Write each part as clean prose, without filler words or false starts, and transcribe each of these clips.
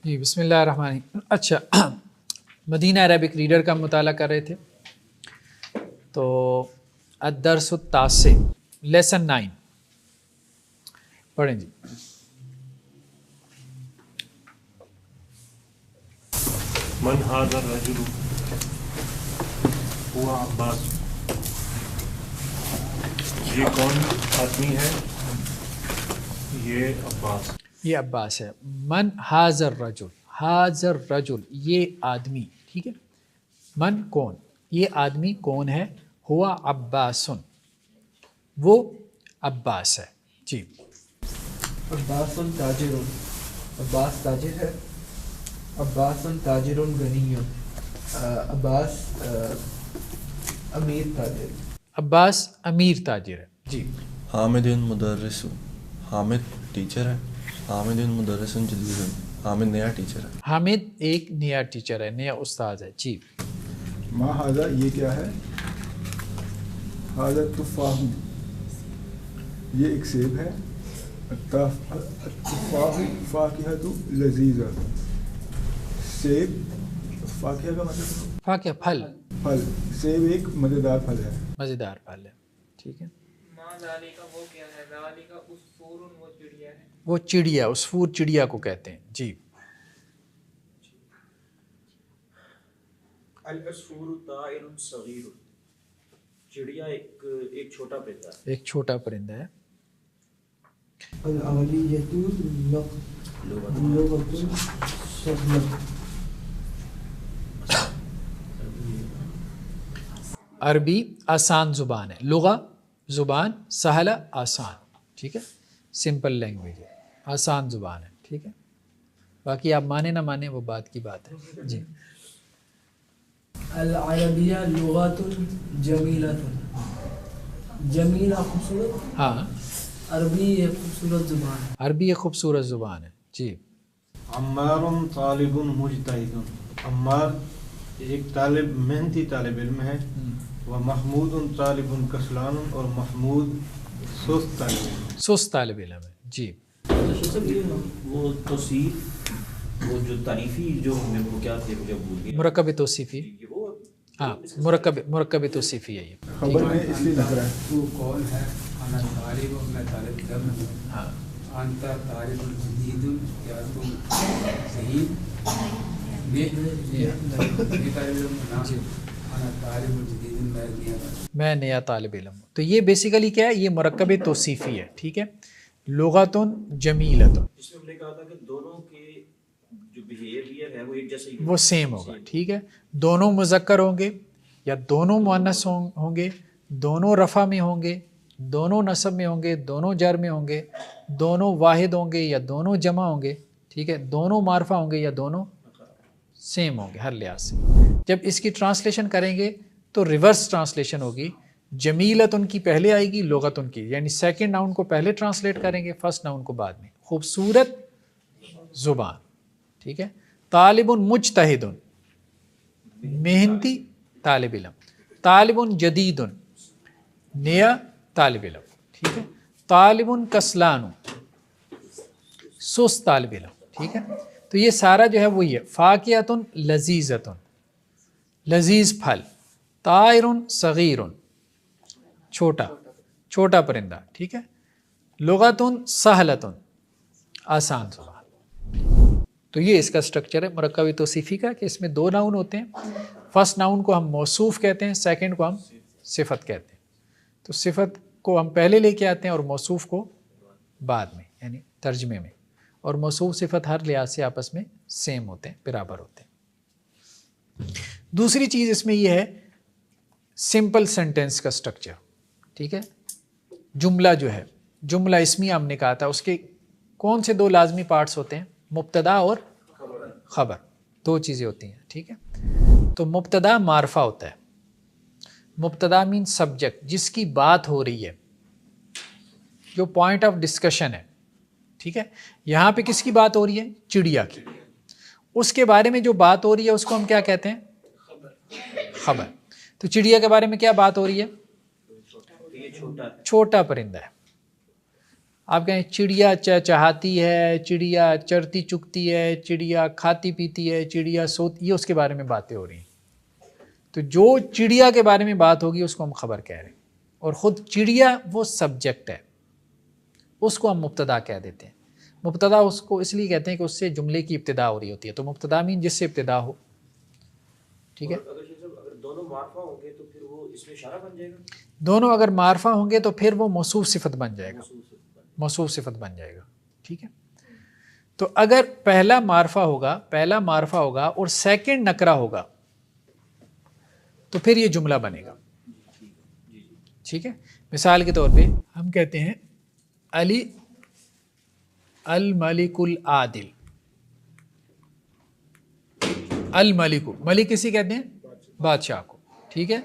جی بسم اللہ الرحمن الرحیم. اچھا مدینہ عربک ریڈر کا مطالعہ کر رہے تھے تو الدرس التاسع لیسن 9 پڑھیں جی. من هذا الرجل هو عباس. یہ کون آدمی ہے؟ یہ عباس. یہ عباس ہے. من حاضر رجل، حاضر رجل یہ آدمی، ٹھیک ہے. من کون، یہ آدمی کون ہے؟ ہوا عباسن، وہ عباس ہے. جی. عباس تاجر، عباس تاجر ہے. عباس تاجر غنی، عباس امیر تاجر. عباس امیر تاجر ہے. جی. حامد مدرس، حامد ٹیچر ہے. حامد مدرس جدید، حامد نیا ٹیچر ہے. حامد ایک نیا ٹیچر ہے، نیا استاد ہے. جی. ما ہاذا یہ کیا ہے؟ ہاذا تفاح، یہ ایک سیب ہے. التفاح فاکہۃ لذیذہ، سیب فاکہہ کا مطلب فاکہ پھل، پھل، سیب ایک مزیدار پھل ہے. مزیدار پھل ہے. ٹھیک ہے. ما ذالک وہ کیا ہے؟ ذالک عصفور وہ چڑیا ہے. وہ چڑیا، عصفور چڑیا کو کہتے ہیں. جی. العصفور طائر صغیر، چڑیا ایک چھوٹا پرندہ ہے. ایک چھوٹا پرندہ ہے. العلیۃ لغۃ سہلۃ، عربی آسان زبان ہے. لغہ زبان، سہلہ آسان. ٹھیک ہے، سمپل لینگویج ہے، آسان زبان ہے. ٹھیک ہے، باقی آپ مانے نہ مانے وہ بات کی بات ہے. جی. العربیہ لغۃ جمیلۃ، جمیلہ خوبصورت. ہاں، عربی ایک خوبصورت زبان ہے. عربی ایک خوبصورت زبان ہے. جی. عمار طالب مجتہد، عمار ایک طالب محنتی طالب علم ہے. و محمود طالب کسلان، اور محمود سست طالب علم. سست طالب علم ہے. جی. وہ توصیف، وہ جو تعریفی جو وہ کیا تھے مجھے بھول گیا. مرکب توصیفی. وہ ہاں، مرکب توصیفی ہے یہ. خبر میں اس لیے لکھ رہا ہے. تو قول ہے انا طالب، میں طالب علم ہوں. ہاں. انت طالب جدید، یا تم صحیح میں طالب علم ہوں. انا طالب جدید، میں نیا طالب. میں نیا طالب علم ہوں. تو یہ بیسیکلی کیا ہے؟ یہ مرکب توصیفی ہے. ٹھیک ہے. لغتن جمیلتن، جس میں ہم نے کہا تھا کہ دونوں کے جو بیہیویئر ہے وہ ایک جیسا ہی وہ سیم ہوگا. ٹھیک ہے. دونوں مذکر ہوں گے یا دونوں مؤنث ہوں گے، دونوں رفع میں ہوں گے، دونوں نصب میں ہوں گے، دونوں جر میں ہوں گے، دونوں واحد ہوں گے یا دونوں جمع ہوں گے. ٹھیک ہے. دونوں معرفہ ہوں گے یا دونوں سیم ہوں گے ہر لحاظ سے. جب اس کی ٹرانسلیشن کریں گے تو ریورس ٹرانسلیشن ہوگی. جمیلت ان کی پہلے آئے گی، لغت ان کی، یعنی سیکنڈ ناؤن کو پہلے ٹرانسلیٹ کریں گے، فرسٹ ناؤن کو بعد میں. خوبصورت زبان. ٹھیک ہے. طالب مجتہد، محنتی طالب علم. طالب جدید، نیا طالب علم. ٹھیک ہے. طالب کسلان، سست طالب علم. ٹھیک ہے. تو یہ سارا جو ہے وہی ہے. فاکہۃ لذیذۃ، لذیذ پھل. طائر صغیر، چھوٹا پرندہ. ٹھیک ہے. لغۃ سہلۃ، آسان زبان. تو یہ اس کا سٹرکچر ہے مرکب توصیفی کا، کہ اس میں دو ناؤن ہوتے ہیں. فرسٹ ناؤن کو ہم موصوف کہتے ہیں، سیکنڈ کو ہم صفت کہتے ہیں. تو صفت کو ہم پہلے لے کے آتے ہیں اور موصوف کو بعد میں، یعنی ترجمے میں. اور موصوف صفت ہر لحاظ سے آپس میں سیم ہوتے ہیں، برابر ہوتے ہیں. دوسری چیز اس میں یہ ہے سمپل سینٹینس کا سٹرکچر. ٹھیک ہے. جملہ جو ہے، جملہ اسمیہ ہم نے کہا تھا، اس کے کون سے دو لازمی پارٹس ہوتے ہیں؟ مبتدا اور خبر. دو چیزیں ہوتی ہیں. ٹھیک ہے. تو مبتدا معرفہ ہوتا ہے. مبتدا مین سبجیکٹ، جس کی بات ہو رہی ہے، جو پوائنٹ آف ڈسکشن ہے. ٹھیک ہے. یہاں پہ کس کی بات ہو رہی ہے؟ چڑیا کی. اس کے بارے میں جو بات ہو رہی ہے اس کو ہم کیا کہتے ہیں؟ خبر. تو چڑیا کے بارے میں کیا بات ہو رہی ہے؟ چھوٹا پرندہ ہے. آپ کہیں چڑیا چہچہاتی ہے، چڑیا چرتی چکتی ہے، چڑیا کھاتی پیتی ہے، چڑیا سوتی، یہ اس کے بارے میں باتیں ہو رہی ہیں. تو جو چڑیا کے بارے میں بات ہوگی اس کو ہم خبر کہہ رہے ہیں، اور خود چڑیا وہ سبجیکٹ ہے، اس کو ہم مبتدا کہہ دیتے ہیں. مبتدا اس کو اس لیے کہتے ہیں کہ اس سے جملے کی ابتدا ہو رہی ہوتی ہے. تو مبتدا مین جس سے ابتدا ہو. ٹھیک ہے، اگر دونوں معرفہ ہوں گے تو پھر وہ اس میں اشارہ بن جائے گا. دونوں اگر معرفہ ہوں گے تو پھر وہ موصوف صفت بن جائے گا، موصوف صفت بن جائے گا. ٹھیک ہے، تو اگر پہلا معرفہ ہوگا اور سیکنڈ نکرہ ہوگا تو پھر یہ جملہ بنے گا. ٹھیک ہے، مثال کے طور پہ ہم کہتے ہیں علی الملک العادل. الملک، ملک کسی کہتے ہیں؟ بادشاہ کو. ٹھیک ہے،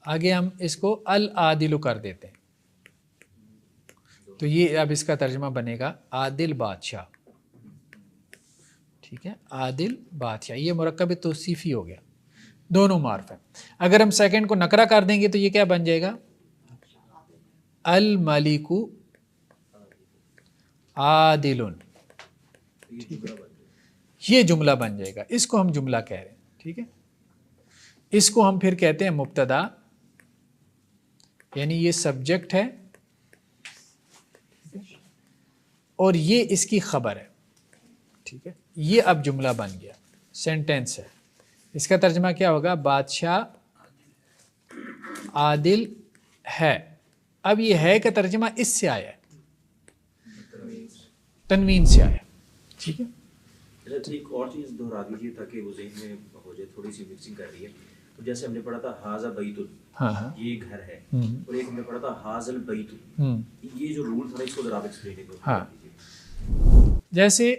آگے ہم اس کو العادل کر دیتے ہیں، تو یہ اب اس کا ترجمہ بنے گا عادل بادشاہ. ٹھیک ہے، عادل بادشاہ، یہ مرکب توصیفی ہو گیا، دونوں معرف ہیں. اگر ہم سیکنڈ کو نکرہ کر دیں گے تو یہ کیا بن جائے گا؟ الملک عادل. یہ جملہ بن جائے گا، اس کو ہم جملہ کہہ رہے ہیں. ٹھیک ہے، اس کو ہم پھر کہتے ہیں مبتدا، یعنی یہ سبجیکٹ ہے اور یہ اس کی خبر ہے. ٹھیک ہے، یہ اب جملہ بن گیا، سینٹینس ہے. اس کا ترجمہ کیا ہوگا؟ بادشاہ عادل ہے. اب یہ ہے کا ترجمہ اس سے آیا ہے، تنوین سے آیا. ٹھیک ہے، ایک اور چیز دہرا دیجیے تاکہ وہ ذہن میں ہو جائے، تھوڑی سی مکسنگ کر رہی ہے. تو جیسے ہم نے پڑھا تھا حاذا بیت، یہ گھر ہے، اور ایک ہم نے پڑھا تھا حاذا البیت، یہ جو رول تھا اس کو ذرا ایکسپلین کریں. ہاں، جیسے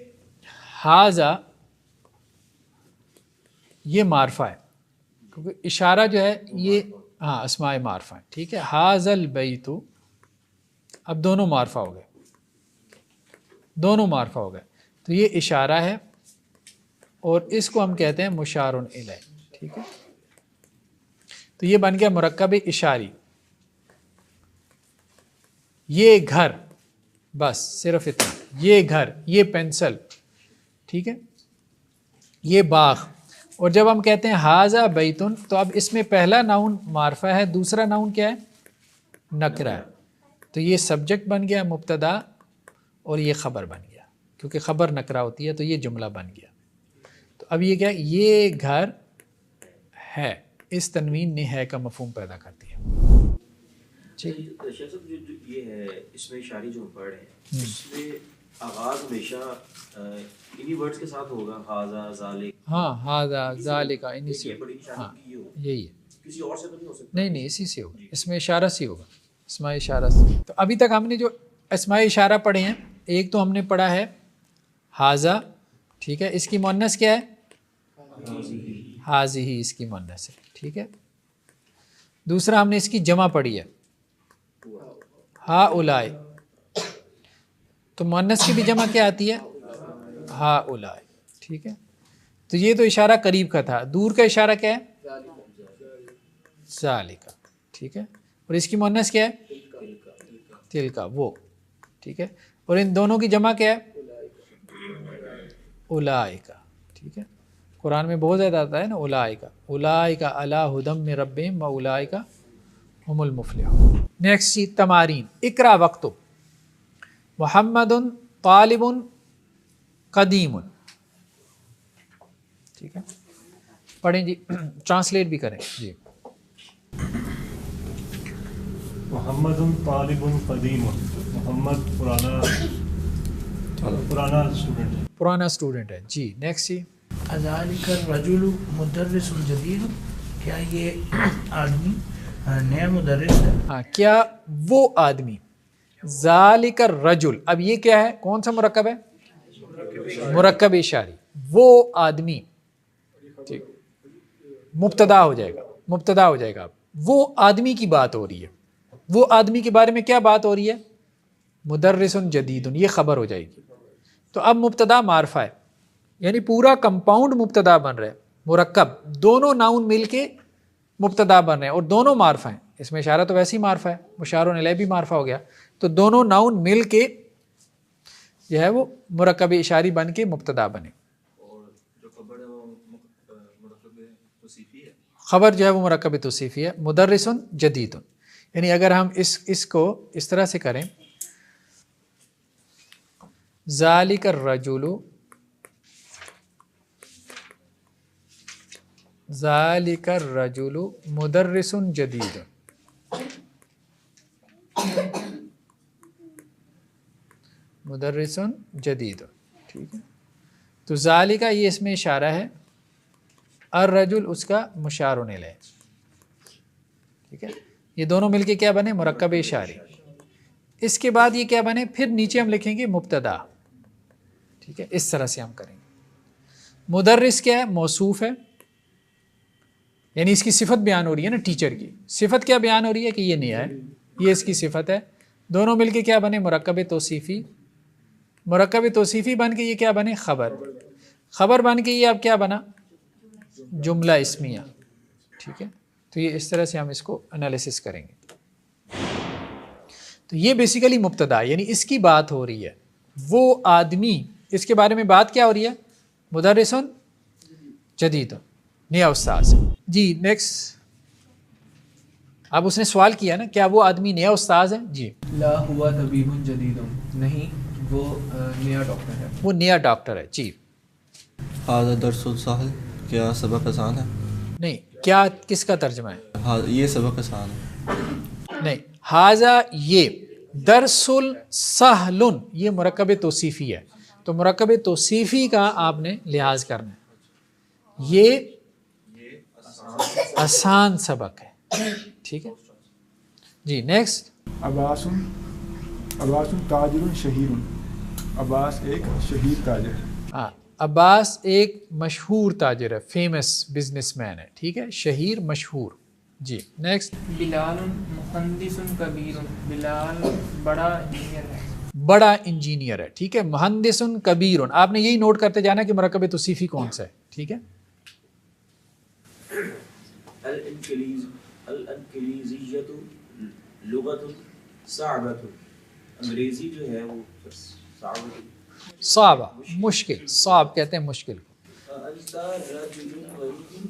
حاذا یہ معرفہ ہے، کیونکہ اشارہ جو ہے یہ اسماء معرفہ ہے. ٹھیک ہے، حاذا البیت، اب دونوں معرفہ ہو گئے، دونوں معرفہ ہو گئے. تو یہ اشارہ ہے اور اس کو ہم کہتے ہیں مشار الیہ. ٹھیک ہے، تو یہ بن گیا مرکب اشاری. یہ گھر، بس صرف اتنا، یہ گھر، یہ پینسل. ٹھیک ہے، یہ باغ. اور جب ہم کہتے ہیں حاذا بیتن تو اب اس میں پہلا ناؤن معرفہ ہے، دوسرا ناؤن کیا ہے؟ نکرہ ہے. تو یہ سبجیکٹ بن گیا مبتدا اور یہ خبر بن گیا، کیونکہ خبر نکرہ ہوتی ہے تو یہ جملہ بن گیا. تو اب یہ کیا، یہ گھر ہے، اس تنوین نے ہے کا مفہوم پیدا کر دیا. شیخ صاحب جو یہ ہے اس میں اشاری جو ہم پڑھ رہے ہیں اس میں آغاز ہمیشہ انہی ورڈز کے ساتھ ہوگا، حاذا ذالک. ہاں، حاذا ذالک، انہی سے، ہاں یہی ہے، کسی اور سے تو نہیں ہو سکتا. نہیں اسی سے ہوگا، اس میں اشارہ سے ہوگا، اسماء اشارہ سے. تو ابھی تک ہم نے جو اسماء اشارہ پڑھے ہیں، ایک تو ہم نے پڑھا ہے حاذا. ٹھیک ہے، اس کی مؤنث کیا ہے؟ حاذہ، اس کی مؤنث ہے. ٹھیک ہے، دوسرا ہم نے اس کی جمع پڑھی ہے ہؤلاء، تو مؤنث کی بھی جمع کیا آتی ہے؟ ہؤلاء. ٹھیک ہے، تو یہ تو اشارہ قریب کا تھا. دور کا اشارہ کیا ہے؟ ذالک. ٹھیک ہے، اور اس کی مؤنث کیا ہے؟ تلکا، وہ. ٹھیک ہے، اور ان دونوں کی جمع کیا ہے؟ اولئک. ٹھیک ہے، قرآن میں بہت زیادہ آتا ہے نا اولئک، اولئک علی ھدی من ربہم واولئک هم المفلحون. نیکسٹ چیز تمارین. اقرا وقت محمد طالب قدیم. ٹھیک ہے، پڑھیں جی، ٹرانسلیٹ بھی کریں جی. محمد طالب قدیم، محمد پرانا اسٹوڈنٹ ہے، پرانا اسٹوڈنٹ ہے جی. نیکسٹ جی. اذالک الرجل مدرس جدید، کیا یہ آدمی نیا مدرس ہے؟ ہاں، کیا وہ آدمی. ذالک الرجل، اب یہ کیا ہے؟ کون سا مرکب ہے؟ مرکب اشاری. وہ آدمی، ٹھیک، مبتدا ہو جائے گا، مبتدا ہو جائے گا. اب وہ آدمی کی بات ہو رہی ہے، وہ آدمی کے بارے میں کیا بات ہو رہی ہے؟ مدرس جدید، یہ خبر ہو جائے گی. تو اب مبتدا معرفہ ہے، یعنی پورا کمپاؤنڈ مبتدا بن رہا ہے، مرکب، دونوں ناؤن مل کے مبتدا بن رہے ہیں اور دونوں معرفہ ہیں. اس میں اشارہ تو ویسے ہی معرفہ ہے، مشار الیہ بھی معرفہ ہو گیا. تو دونوں ناؤن مل کے جو ہے وہ مرکب اشاری بن کے مبتدا بنے. خبر جو ہے وہ مرکب توصیفی ہے. مدرس جدید، یعنی اگر ہم اس کو اس طرح سے کریں، ذالک الرجل، ذالک الرجل مدرس جدید، مدرس جدید، ٹھیک ہے. تو ذالکہ یہ اس میں اشارہ ہے، الرجل اس کا مشار الیہ، ٹھیک ہے. یہ دونوں مل کے کیا بنے؟ مرکب اشاری. اس کے بعد یہ کیا بنے؟ پھر نیچے ہم لکھیں گے مبتدا، ٹھیک ہے. اس طرح سے ہم کریں گے. مدرس کیا ہے؟ موصوف ہے، یعنی اس کی صفت بیان ہو رہی ہے نا، ٹیچر کی صفت کیا بیان ہو رہی ہے کہ یہ نیا ہے، یہ اس کی صفت ہے. دونوں مل کے کیا بنے؟ مرکب توصیفی. مرکب توصیفی بن کے یہ کیا بنے؟ خبر. خبر بن کے یہ اب کیا بنا؟ جملہ اسمیہ، ٹھیک ہے. تو یہ اس طرح سے ہم اس کو انالیسس کریں گے. تو یہ بیسیکلی مبتدا، یعنی اس کی بات ہو رہی ہے، وہ آدمی، اس کے بارے میں بات کیا ہو رہی ہے؟ مدرسن جدید، نیا استاذ. جی نیکسٹ. اب اس نے سوال کیا نا، کیا وہ آدمی نیا استاذ ہے؟ جی. لا ہوا طبیب جدید، نہیں وہ نیا ڈاکٹر ہے. وہ نیا ڈاکٹر ہے. جی. هذا درس سهل، کیا سبق آسان ہے؟ نہیں، کیا کس کا ترجمہ ہے؟ یہ سبق آسان ہے. نہیں، حاذا یہ، درس سہل یہ مرکب توصیفی ہے. تو مرکب توصیفی کا آپ نے لحاظ کرنا ہے. یہ آسان سبق ہے، ٹھیک ہے. جی نیکسٹ. عباس تاجر شہیر، عباس ایک شہیر تاجر ہے. ہاں، عباس ایک مشہور تاجر ہے، فیمس بزنس مین ہے، ٹھیک ہے. شہیر مشہور. جی نیکسٹ. بلال مہندس کبیر، بلال بڑا انجینئر ہے. بڑا انجینئر ہے، ٹھیک ہے. مہندس کبیر، آپ نے یہی نوٹ کرتے جانا کہ مرکب توصیفی کون سا ہے، ٹھیک ہے. الانگلیزیۃ لغت صعبۃ، انگریزی جو ہے وہ صعب، مشکل. صعب کہتے ہیں مشکل کو. انت رجل غریب،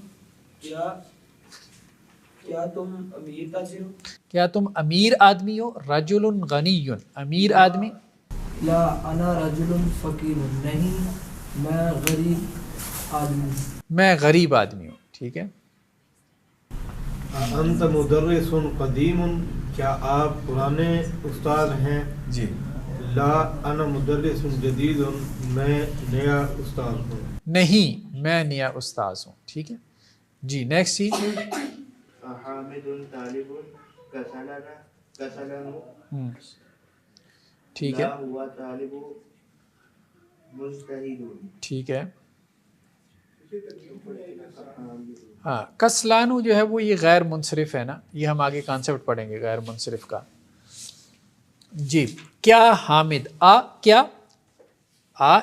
کیا تم امیر تاجر ہو؟ کیا تم امیر آدمی ہو؟ رجل غنی، امیر آدمی. لا انا رجل فقیر، نہیں میں غریب آدمی، میں غریب آدمی ہوں، ٹھیک ہے. انت مدرس قدیم، کیا آپ پرانے استاد ہیں؟ جی. لا انا مدرس جدید، میں نیا استاد ہوں. نہیں، میں نیا استاذ ہوں، ٹھیک ہے. جی نیکسٹ. جی حامد طالب کسلن، ٹھیک ہے، لا ہوا طالب مجتہد، ٹھیک ہے. ہاں، کسلانو جو ہے وہ یہ غیر منصرف ہے نا، یہ ہم آگے کانسیپٹ پڑھیں گے غیر منصرف کا. جی. کیا حامد، کیا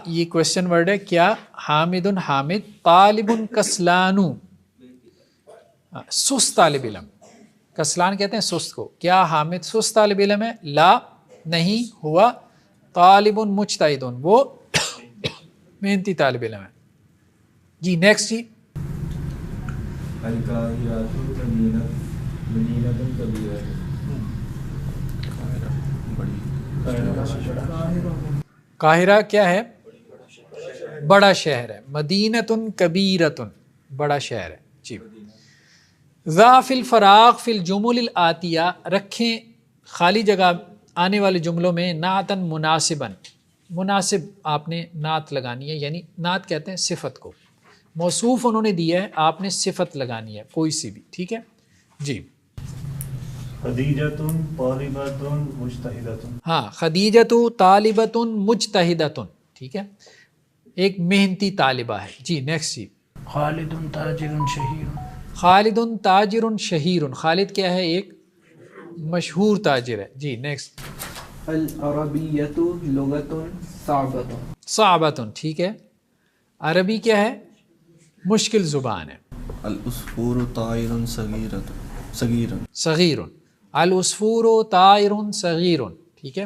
یہ کوشچن ورڈ ہے. کیا حامد حامد، طالب کسلانو سست طالب علم. کسلان کہتے ہیں سست کو. کیا حامد سست طالب علم ہے؟ لا نہیں، ہوا طالب مجتہد، وہ محنتی طالب علم ہے. جی نیکسٹ. جی القاہرۃ مدینۃ کبیرہ، قاہرہ کیا ہے؟ بڑا شہر ہے. مدینۃ کبیرۃ، بڑا شہر ہے. جی. ذا فی الفراغ فی الجمل الآتیہ، رکھیں خالی جگہ آنے والے جملوں میں نعتن مناسباً، مناسب آپ نے نعت لگانی ہے، یعنی نعت کہتے ہیں صفت کو. موصوف انہوں نے دیا ہے، آپ نے صفت لگانی ہے کوئی سی بھی، ٹھیک ہے. جی. خدیجۃ طالبۃ مجتہدۃ، ہاں، خدیجۃ طالبۃ مجتہدۃ، ٹھیک ہے، ایک محنتی طالبہ ہے. جی نیکسٹ. جی خالد تاجر شہیر، خالد تاجر شہیر، خالد کیا ہے؟ ایک مشہور تاجر ہے. جی نیکسٹ. العربیۃ لغت صعبۃ، صعبۃ، ٹھیک ہے. عربی کیا ہے؟ مشکل زبان ہے. العصفور طائر صغیر، صغیر. العصفور طائر صغیر، ٹھیک ہے،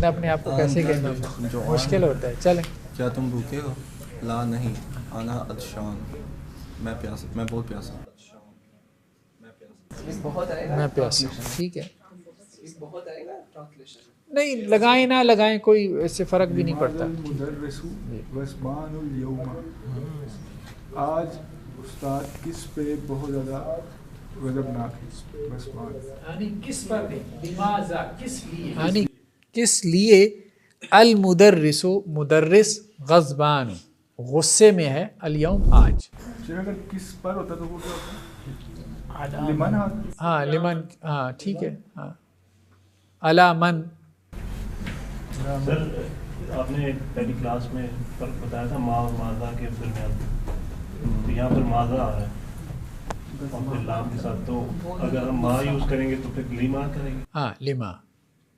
بندہ اپنے آپ کو کیسے کہنا مشکل ہوتا ہے. چلیں. کیا تم بھوکے ہو؟ لا نہیں، انا عطشان، میں بہت پیاسا ہوں. میں پیاسا ہوں. ٹھیک ہے، نہیں لگائیں نہ لگائیں کوئی اس سے فرق بھی نہیں پڑتا. المدرس غضبان اليوم. آج استاد کس پہ بہت زیادہ غضبناک ہے؟ غضبان یعنی کس پر نہیں، لماذا کس لیے، یعنی کس لیے المدرس مدرس غضبان غصے میں ہے، الیوم آج. اگر کس پر ہوتا تو وہ کیا ہوتا؟ لمن. ہاں لمن، ہاں ٹھیک ہے. ہاں علی من. سر آپ نے پہلی کلاس میں فرق بتایا تھا ما اور ماذا کے درمیان، تو یہاں پر ماذا آ رہا ہے اور پھر لام کے ساتھ، تو اگر ہم ما یوز کریں گے تو پھر لیما کریں گے. ہاں لما،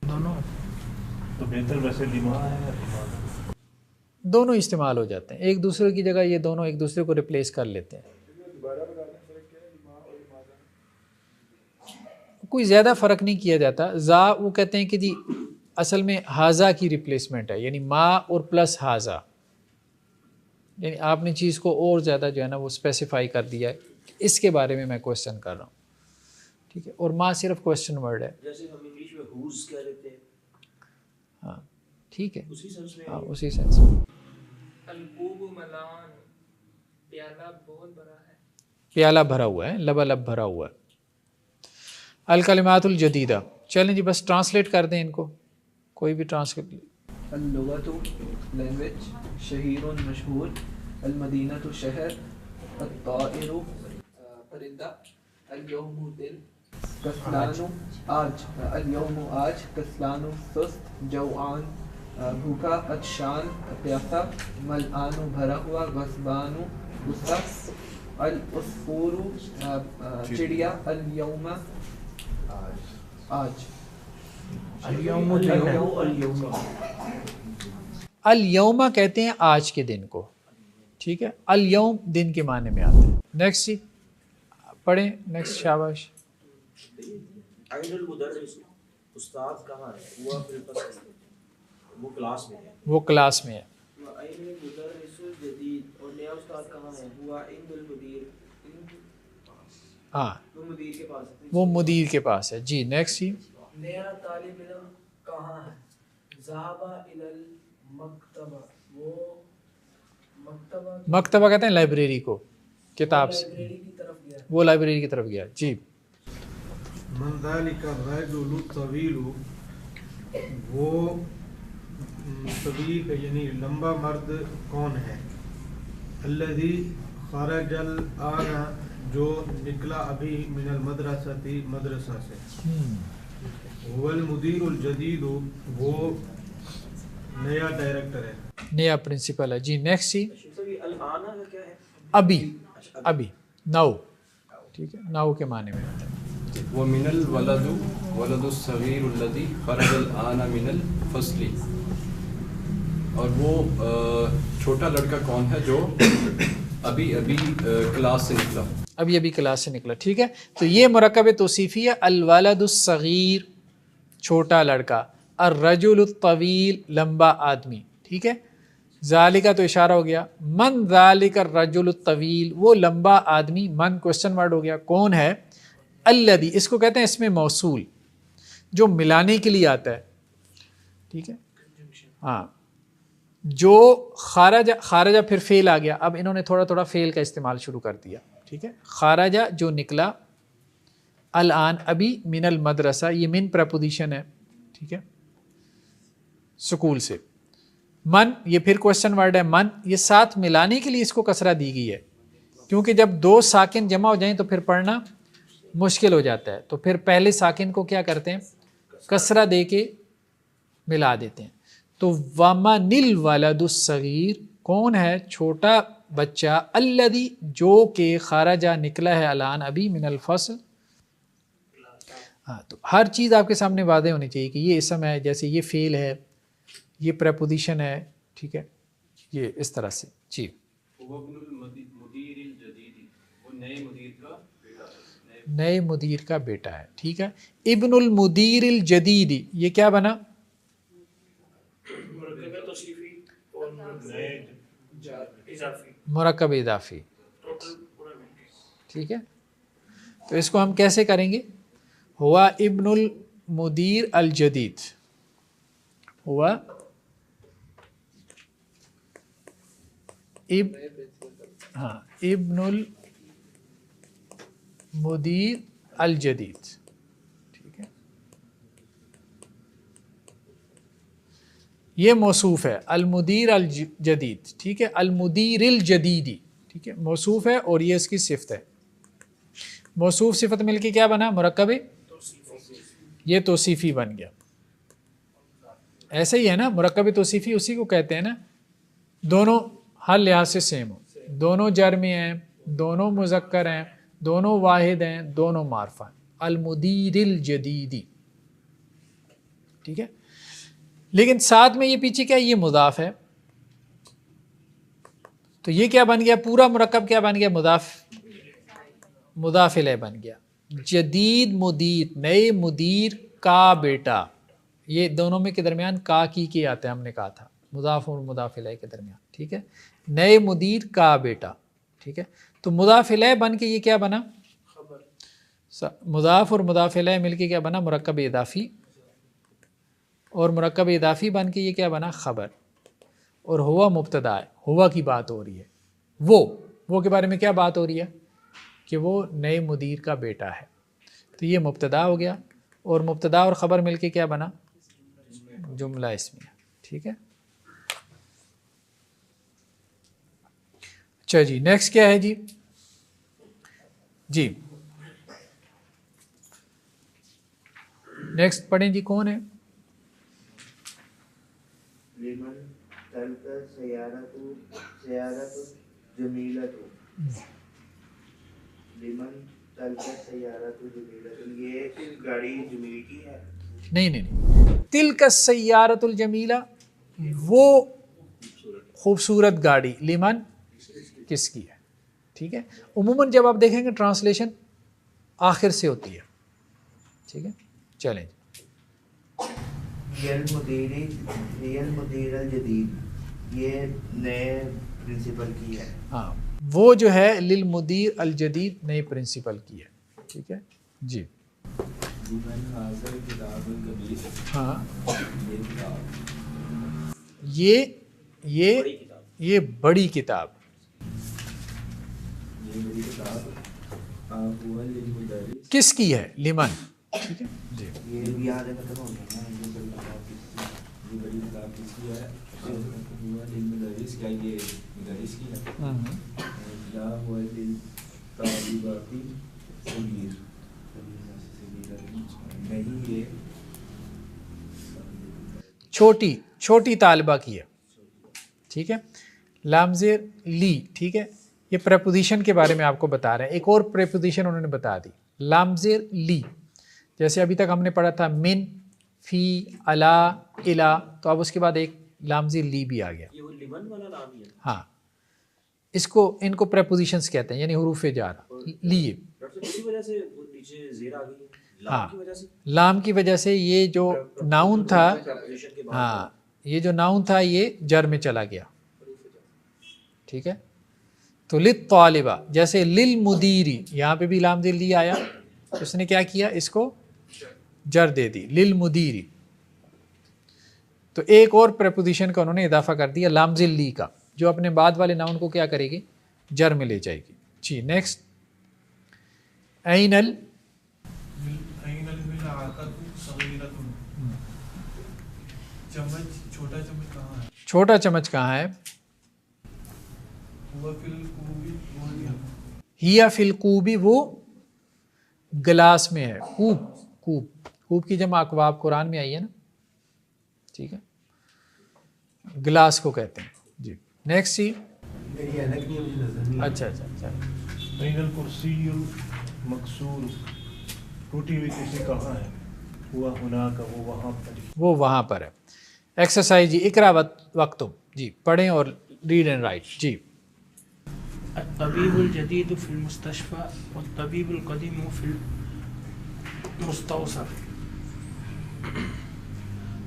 دونوں تو بہتر ویسے لیما ہے یا لیما؟ دونوں استعمال ہو جاتے ہیں ایک دوسرے کی جگہ، یہ دونوں ایک دوسرے کو ریپلیس کر لیتے ہیں. کوئی زیادہ فرق نہیں کیا جاتا. زا وہ کہتے ہیں کہ جی اصل میں ہاذا کی ریپلیسمنٹ ہے، یعنی ما اور پلس ہاذا، یعنی آپ نے چیز کو اور زیادہ جو ہے نا وہ اسپیسیفائی کر دیا ہے، اس کے بارے میں کوشچن کر رہا ہوں. ٹھیک ہے، اور ما صرف کوشچن ورڈ ہے. جیسے ہم انگلش میں ہوز کہہ لیتے ہیں. ہاں ٹھیک ہے، اسی سینس میں. ہاں اسی سینس میں. الکوب ملان، پیالہ بہت بڑا ہے. پیالہ بھرا ہوا ہے، لبالب بھرا ہوا ہے. الکلمات الجدیدہ. چلیں جی بس ٹرانسلیٹ کر دیں ان کو، کوئی بھی ٹرانسلیٹ. اللغت لینگویج، شہیر مشہور، المدینہ شہر، الطائر پرندہ، الیوم دن، کسلان آج، الیوم آج، کسلان سست، جوعان بھوکا، عطشان پیاسا، ملآن بھرا ہوا، غضبان غصہ، العصفور چڑیا، الیوم آج. الیوم کہتے ہیں آج کے دن کو. ٹھیک ہے، الیوم دن کے معنی میں آتا ہے. نیکسٹ جی پڑھیں، نیکسٹ. شاباش. عین المدرس، استاد کہاں ہے؟ ہوا فی الفصل، وہ کلاس میں ہے. وہ کلاس میں ہے. عین المدرس الجدید، اور نیا استاد کہاں ہے؟ ہوا عند المدیر. ہاں وہ مدیر کے پاس ہے. وہ مدیر کے پاس ہے. جی نیکسٹ جی. نیا طالب علم کہاں ہے؟ ذهب الى المکتبہ. وہ مکتبہ کہتے ہیں لائبریری کو، کتاب سے. لائبریری کی طرف گیا. وہ لائبریری کی طرف گیا. جی. من ذلك الرجل الطویل، وہ طویل یعنی لمبا مرد کون ہے؟ الذی خرج الآن، جو نکلا ابھی، من المدرسہ مدرسہ سے. هو المدیر الجدید، وہ نیا ڈائریکٹر ہے، نیا پرنسپل ہے. جی نیکسٹ جی. الآن کا کیا ہے؟ ابھی، ابھی نو. ٹھیک ہے، نو کے معنی میں آتا ہے. ومن الولد ولد الصغیر الذی خرج الآن من الفصل، اور وہ چھوٹا لڑکا کون ہے جو ابھی کلاس سے نکلا. ابھی کلاس سے نکلا. ٹھیک ہے، تو یہ مرکب توصیفی ہے. الولد الصغیر چھوٹا لڑکا، الرجل الطویل لمبا آدمی. ٹھیک ہے، ذالکا تو اشارہ ہو گیا. من ذالک الرجل الطویل، وہ لمبا آدمی. من کوشچن ورڈ ہو گیا، کون ہے؟ الذی، اس کو کہتے ہیں اس میں موصول جو ملانے کے لیے آتا ہے. ٹھیک ہے، ہاں جو خارجہ پھر فعل آ گیا. اب انہوں نے تھوڑا تھوڑا فعل کا استعمال شروع کر دیا. ٹھیک ہے، خارجہ جو نکلا، الآن ابھی، من المدرسہ یہ من پریپوزیشن ہے. ٹھیک ہے، سکول سے. من یہ پھر کوشچن ورڈ ہے. من یہ ساتھ ملانے کے لیے اس کو کسرہ دی گئی ہے، کیونکہ جب دو ساکن جمع ہو جائیں تو پھر پڑھنا مشکل ہو جاتا ہے. تو پھر پہلے ساکن کو کیا کرتے ہیں؟ کسرہ دے کے ملا دیتے ہیں. تو ومن الولد الصغیر، کون ہے چھوٹا بچہ، الذی جو کہ خارجہ نکلا ہے، الان ابھی، من الفصل. ہاں تو ہر چیز آپ کے سامنے واضح ہونی چاہیے کہ یہ اسم ہے، جیسے یہ فعل ہے، یہ پریپوزیشن ہے. ٹھیک ہے، یہ اس طرح سے. جی. وہ ابن المدیر الجدید، وہ نئے مدیر کا بیٹا ہے. نئے مدیر کا بیٹا ہے. ٹھیک ہے، ابن المدیر الجدید، یہ کیا بنا؟ مرکب اضافی. ٹھیک ہے, تو اس کو ہم کیسے کریں گے؟ ہوا ابن المدیر الجدید, ہوا ابن المدیر الجدید. ٹھیک ہے, یہ موصوف ہے المدیر الجدید. ٹھیک ہے, المدیر الجدیدی. ٹھیک ہے, موصوف ہے اور یہ اس کی صفت ہے. موصوف صفت مل کے کیا بنا؟ مرکب. یہ توصیفی بن گیا. ایسے ہی ہے نا, مرکب توصیفی اسی کو کہتے ہیں نا, دونوں ہر لحاظ سے سیم ہو, دونوں جرمی ہیں, دونوں مذکر ہیں, دونوں واحد ہیں, دونوں معرفہ ہیں. المدیر الجدیدی. ٹھیک ہے, لیکن ساتھ میں یہ پیچھے کیا, یہ مضاف ہے, تو یہ کیا بن گیا؟ پورا مرکب کیا بن گیا؟ مضاف الیہ بن گیا. جدید مدیر, نئے مدیر کا بیٹا. یہ دونوں میں کے درمیان کا کی آتے ہیں, ہم نے کہا تھا مضاف اور مضاف الیہ کے درمیان. ٹھیک ہے, نئے مدیر کا بیٹا. ٹھیک ہے, تو مضاف الیہ بن کے یہ کیا بنا؟ مضاف اور مضاف الیہ مل کے کیا بنا؟ مرکب اضافی. اور مرکب اضافی بن کے یہ کیا بنا؟ خبر. اور ہوا مبتدا ہے, ہوا کی بات ہو رہی ہے. وہ کے بارے میں کیا بات ہو رہی ہے؟ کہ وہ نئے مدیر کا بیٹا ہے. تو یہ مبتدا ہو گیا, اور مبتدا اور خبر مل کے کیا بنا؟ جملہ اسمیہ. ٹھیک ہے, اچھا جی, نیکسٹ کیا ہے جی؟ جی نیکسٹ پڑھیں جی, کون ہے؟ لمن تلک سیارت جمیلت. لمن تلک سیارت جمیلت, یہ گاڑی جمیل کی ہے؟ نہیں, تلک السیارۃ الجمیلہ, وہ خوبصورت گاڑی. لمن کس کی ہے؟ ٹھیک ہے, عموماً جب آپ دیکھیں گے ٹرانسلیشن آخر سے ہوتی ہے. ٹھیک ہے, چلیں. یہ المدیر الجدید, یہ نئے پرنسپل کی ہے. ہاں, وہ جو ہے للمدیر الجدید نئے پرنسپل کی ہے. ٹھیک ہے جی. ہاں, یہ بڑی کتاب. کس کی ہے؟ لمن. ٹھیک ہے جی. چھوٹی طالبہ کی ہے. ٹھیک ہے, لام زیر لی. ٹھیک ہے, یہ پریپوزیشن کے بارے میں آپ کو بتا رہے ہیں. ایک اور پریپوزیشن انہوں نے بتا دی, لام زیر لی. جیسے ابھی تک ہم نے پڑھا تھا من, فی, الا, الا, تو اب اس کے بعد ایک لام زیر لی بھی آ گیا. ہاں, اس کو ان کو پریپوزیشنز کہتے ہیں, یعنی حروف جار. لیے ہاں, لام کی وجہ سے یہ جو ناؤن تھا, ہاں یہ جو ناؤن تھا یہ جر میں چلا گیا. ٹھیک ہے, تو للطالبہ, جیسے للمدیری, یہاں پہ بھی لام زیر لی آیا, اس نے کیا کیا؟ اس کو جر دے دی, للمدیری. تو ایک اور پریپوزیشن کا انہوں نے اضافہ کر دیا, لام زیر لی کا, جو اپنے بعد والے ناؤن کو کیا کرے گی؟ جر میں لے جائے گی. جی نیکسٹ. اینل چھوٹا چمچ کہاں ہے؟ ہیا فی الکوبی, وہ گلاس میں ہے. کوب کی جمع اکواب قرآن میں آئی ہے نا. ٹھیک ہے, گلاس کو کہتے ہیں. جی نیکسٹ. جی اچھا. بین الکرسی المکسور, ٹوٹی ہوئی کرسی کہاں ہے؟ ہوا ہناک, وہ وہاں پر ہے. ایکسرسائز جی, اقرا وقتم. جی پڑھیں اور ریڈ اینڈ رائٹ. جی. الطبیب الجدید فی المستشفى والطبیب القدیم فی المستوصف.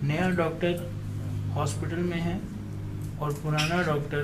نیا ڈاکٹر ہاسپٹل میں ہے اور پرانا ڈاکٹر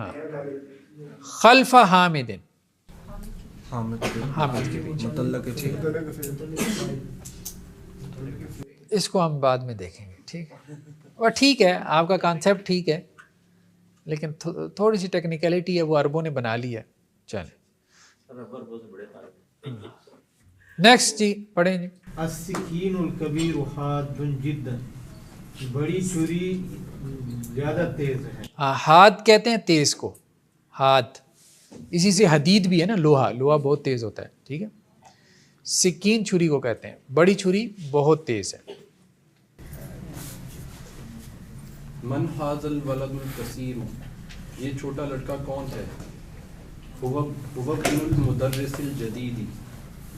ہاں خلف حامد، حامد کے پیچھے، متعلق کے پیچھے. اس کو ہم بعد میں دیکھیں گے، ٹھیک ہے. اور ٹھیک ہے آپ کا کانسیپٹ ٹھیک ہے، لیکن تھوڑی سی ٹیکنیکلٹی ہے وہ عربوں نے بنا لی ہے. چلیں نیکسٹ جی پڑھیں جی. السکین الکبیر حاد جدا، بڑی چھری زیادہ تیز ہے. ہاتھ کہتے ہیں تیز کو، ہاتھ، اسی سے حدید بھی ہے نا، لوہا، لوہا بہت تیز ہوتا ہے، ٹھیک ہے. سکین چھری کو کہتے ہیں، بڑی چھری بہت تیز ہے. من حاز الولد الکثیر، یہ چھوٹا لڑکا کون ہے؟ هو ابن المدرس الجدید،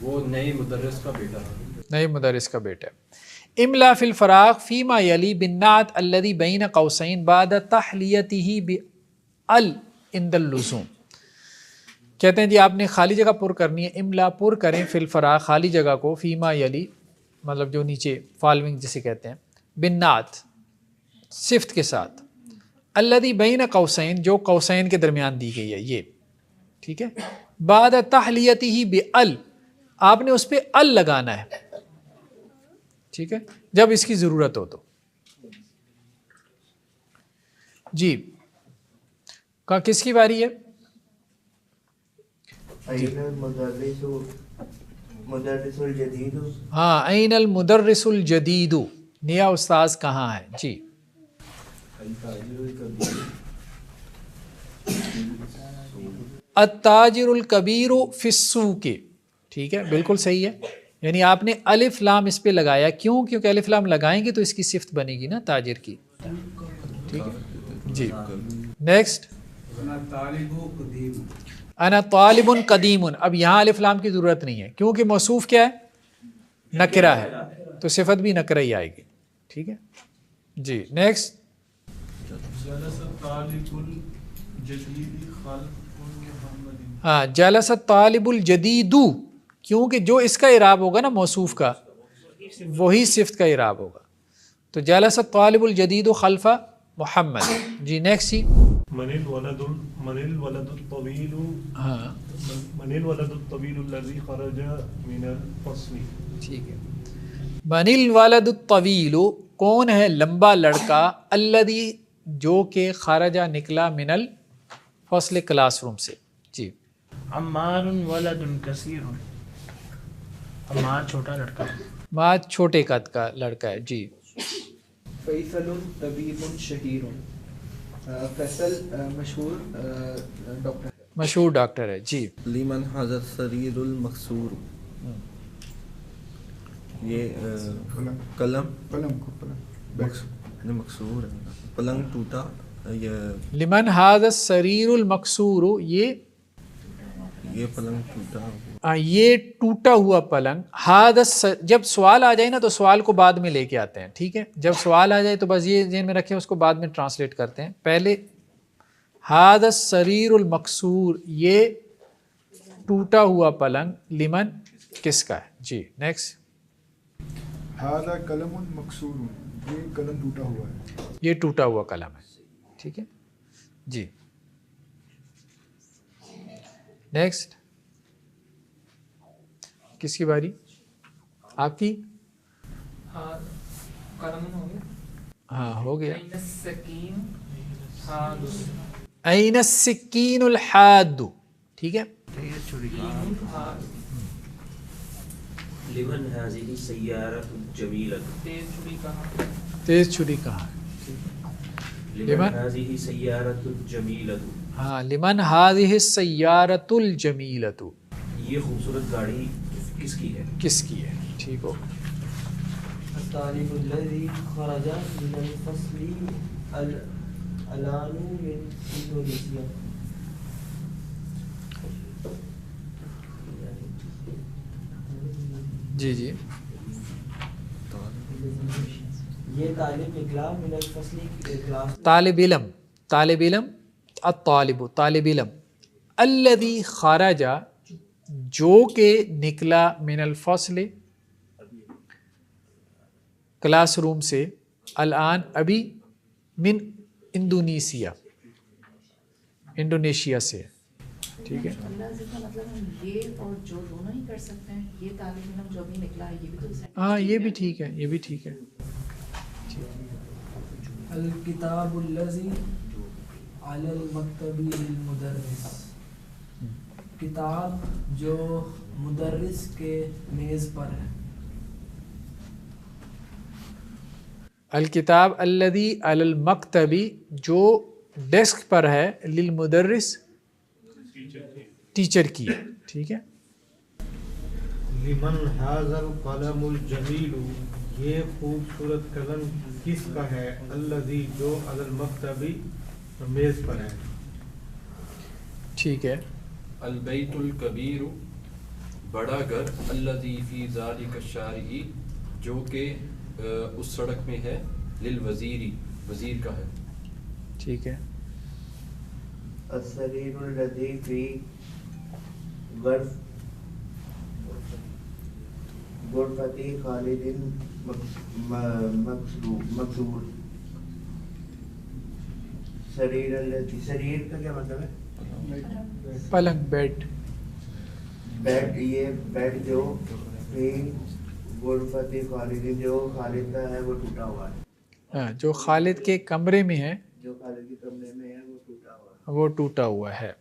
وہ نئے مدرس کا بیٹا ہے. نئے مدرس کا بیٹا ہے. املا فی الفراغ فیما یلی بالنعت الذی بین قوسین بعد تحلیتہ بال عند اللزوم. کہتے ہیں جی آپ نے خالی جگہ پر کرنی ہے. املا پر کریں فی الفراغ خالی جگہ کو، فیما یلی مطلب جو نیچے فالوئنگ جسے کہتے ہیں، بالنعت صفت کے ساتھ، الذی بین قوسین جو قوسین کے درمیان دی گئی ہے یہ، ٹھیک ہے. بعد تحلیتہ بال، آپ نے اس پہ ال لگانا ہے، ٹھیک ہے، جب اس کی ضرورت ہو تو. جی کس کی باری ہے؟ ہاں این المدرس الجدید، نیا استاذ کہاں ہے؟ جی التاجر الکبیر فی السوق، ٹھیک ہے بالکل صحیح ہے. یعنی آپ نے الف لام اس پہ لگایا، کیوں؟ کیونکہ الف لام لگائیں گے تو اس کی صفت بنے گی نا تاجر کی، ٹھیک ہے جی. نیکسٹ انا طالب قدیم، اب یہاں الف لام کی ضرورت نہیں ہے کیونکہ موصوف کیا ہے؟ نکرہ ہے، تو صفت بھی نکرہ ہی آئے گی، ٹھیک ہے جی. نیکسٹ ہاں جلس طالب الجدید، کیونکہ جو اس کا اعراب ہوگا نا موصوف کا وہی صفت کا اعراب ہوگا. تو جلس طالب الجدید خلف محمد. جی نیکسٹ جی. من الولد الطویل، ہاں من الولد الطویل الذی خرج من الفصل، ٹھیک ہے. من الولد الطویل، کون ہے لمبا لڑکا، الذی جو کہ خرجہ نکلا، من الفصل کلاس روم سے. جی عمار ولد کثیر، عمار چھوٹا لڑکا، ماں چھوٹے قد کا لڑکا ہے. جی فیصل طبیب شہیر، فیصل مشہور ڈاکٹر، مشہور ڈاکٹر ہے. جی لمن حاضر سریر المکسور، یہ قلم مکسور ہے، پلنگ ٹوٹا. یہ لمن ھذا السریر المکسور، یہ پلنگ ٹوٹا، یہ ٹوٹا ہوا پلنگ. جب سوال آ جائے نا تو سوال کو بعد میں لے کے آتے ہیں، ٹھیک ہے. جب سوال آ جائے تو بس یہ ذہن میں رکھیں، اس کو بعد میں ٹرانسلیٹ کرتے ہیں. پہلے ھذا السریر المکسور، یہ ٹوٹا ہوا پلنگ، لمن کس کا ہے. جی نیکسٹ. ھذا قلم مکسور، یہ قلم ٹوٹا ہوا ہے، یہ ٹوٹا ہوا قلم ہے، ٹھیک ہے جی. نیکسٹ کس کی باری؟ آپ کی. ہاں قلم ہو گیا. ہاں ہو گیا. این السکین حاد، این السکین الحاد، ٹھیک ہے. لمن هذه السيارة الجميلة، تیز چھری کہاں؟ تیز چھری کہاں ہے؟ لمن هذه السيارة الجميلة، ہاں لمن هذه السيارة الجميلة، یہ خوبصورت گاڑی کس کی ہے؟ کس کی ہے؟ ٹھیک ہو. الطالب الذي خرج من الفصل الآن من اندونیسیا، جی جی. یہ طالب نکلا من الفصل کلاس، طالب علم، طالب علم، الطالب طالب علم، الذی خرج جو کہ نکلا، من الفصل کلاس روم سے، الآن ابھی، من اندونیسیا انڈونیشیا سے ہے. ٹھیک ہے, اللہ سے کا مطلب ہم یہ اور جو دونوں ہی کر سکتے ہیں. یہ طالب علم جو بھی نکلا ہے یہ بھی تو ہاں یہ بھی ٹھیک ہے, یہ بھی ٹھیک ہے. الکتاب الذی علی المکتب للمدرس, کتاب جو مدرس کے میز پر ہے. الکتاب الذی علی المکتب جو ڈیسک پر ہے, للمدرس ٹیچر کی ہے. ٹھیک ہے. لمن ھذا القلم الجمیل, یہ خوبصورت قلم کس کا ہے, الذی جو علی المکتب میز پر ہے. ٹھیک ہے. البیت الکبیر بڑا گھر, الذی فی ذالک الشارع جو کہ اس سڑک میں ہے, للوزیری وزیر کا ہے. ٹھیک ہے. السریر الذی فی غرفت خالد مکسور. سریر الذی, سریر کا کیا مطلب ہے؟ پلنگ, بیڈ. بیڈ, یہ بیڈ جو فی غرفت خالد جو خالد کا ہے وہ ٹوٹا ہوا ہے. ہاں, جو خالد کے کمرے میں ہے, جو خالد کے کمرے میں ہے وہ ٹوٹا ہوا ہے. وہ ٹوٹا ہوا ہے.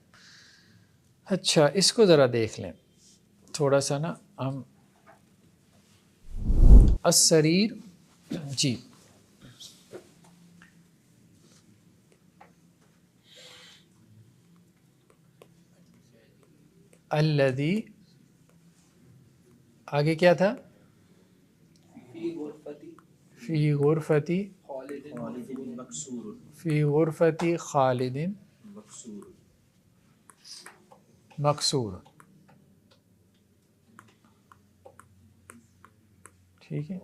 اچھا اس کو ذرا دیکھ لیں تھوڑا سا نا ہم. السریر, جی الذی, آگے کیا تھا؟ فی غرفتی فی غرفتی خالد مکسور. ٹھیک ہے.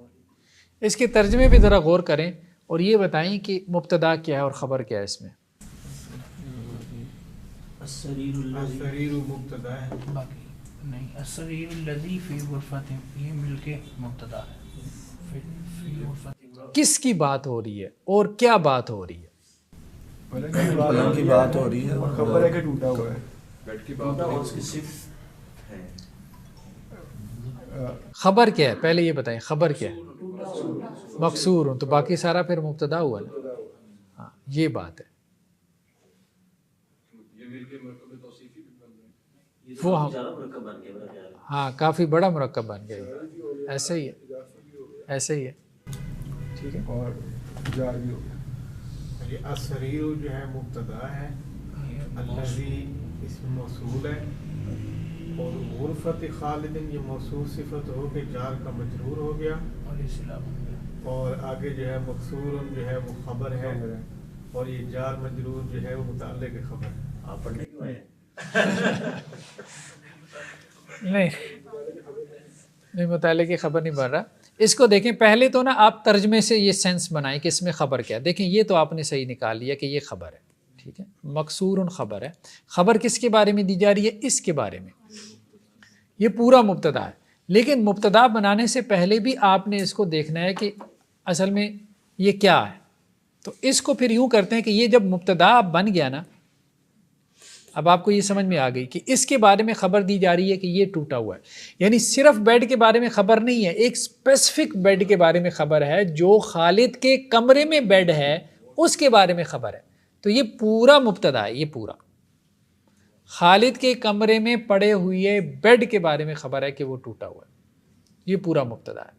اس کے ترجمے پہ ذرا غور کریں اور یہ بتائیں کہ مبتدا کیا ہے اور خبر کیا ہے اس میں. السریر مبتدا ہے, باقی نہیں. السریر الذی فی غرفت, یہ مل کے مبتدا ہے. کس کی بات ہو رہی ہے اور کیا بات ہو رہی ہے؟ پلنگ کی بات ہو رہی ہے, خبر ہے کہ ٹوٹا ہوا ہے. بیڈ کی بات ہو رہی ہے. خبر کیا ہے پہلے یہ بتائیں, خبر کیا ہے؟ مکسور ہوں, تو باقی سارا پھر مبتدا ہوا نا. ہاں یہ بات ہے. وہ ہاں کافی بڑا مرکب بن گیا. ایسے ہی ہے, ایسے ہی ہے. ٹھیک ہے. اور جار بھی ہو گیا. السریر جو ہے مبتدا ہے, الذی اسم موصول ہے, اور غرفت خالد یہ موصول صفت ہو کے جار کا مجرور ہو گیا, اور آگے جو ہے مکسور جو ہے وہ خبر ہے, اور یہ جار مجرور جو ہے وہ متعلق خبر ہے. آپ پڑھنے کیوں آئے؟ نہیں متعلق خبر نہیں بن رہا. اس کو دیکھیں پہلے تو نا آپ ترجمے سے یہ سینس بنائیں کہ اس میں خبر کیا ہے. دیکھیں یہ تو آپ نے صحیح نکال لیا کہ یہ خبر ہے. ٹھیک ہے, مکسور خبر ہے. خبر کس کے بارے میں دی جا رہی ہے؟ اس کے بارے میں. یہ پورا مبتدا ہے, لیکن مبتدا بنانے سے پہلے بھی آپ نے اس کو دیکھنا ہے کہ اصل میں یہ کیا ہے. تو اس کو پھر یوں کرتے ہیں کہ یہ جب مبتدا بن گیا نا, اب آپ کو یہ سمجھ میں آ گئی کہ اس کے بارے میں خبر دی جا رہی ہے کہ یہ ٹوٹا ہوا ہے. یعنی صرف بیڈ کے بارے میں خبر نہیں ہے, ایک اسپیسیفک بیڈ کے بارے میں خبر ہے جو خالد کے کمرے میں بیڈ ہے اس کے بارے میں خبر ہے. تو یہ پورا مبتدا ہے. یہ پورا خالد کے کمرے میں پڑے ہوئے بیڈ کے بارے میں خبر ہے کہ وہ ٹوٹا ہوا ہے. یہ پورا مبتدا ہے.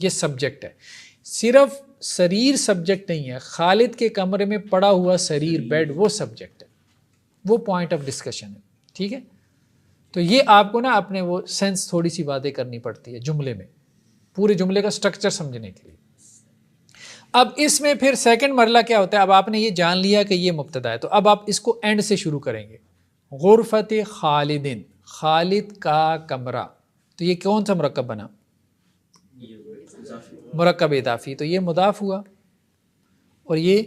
یہ سبجیکٹ ہے. صرف سریر سبجیکٹ نہیں ہے, خالد کے کمرے میں پڑا ہوا سریر بیڈ وہ سبجیکٹ ہے, وہ پوائنٹ آف ڈسکشن ہے. ٹھیک ہے. تو یہ آپ کو نا اپنے وہ سینس تھوڑی سی باتیں کرنی پڑتی ہے جملے میں, پورے جملے کا سٹرکچر سمجھنے کے لیے. اب اس میں پھر سیکنڈ مرحلہ کیا ہوتا ہے؟ اب آپ نے یہ جان لیا کہ یہ مبتدا ہے, تو اب آپ اس کو اینڈ سے شروع کریں گے. غرفت خالدن, خالد کا کمرہ. تو یہ کون سا مرکب بنا؟ مرکب اضافی. تو یہ مضاف ہوا اور یہ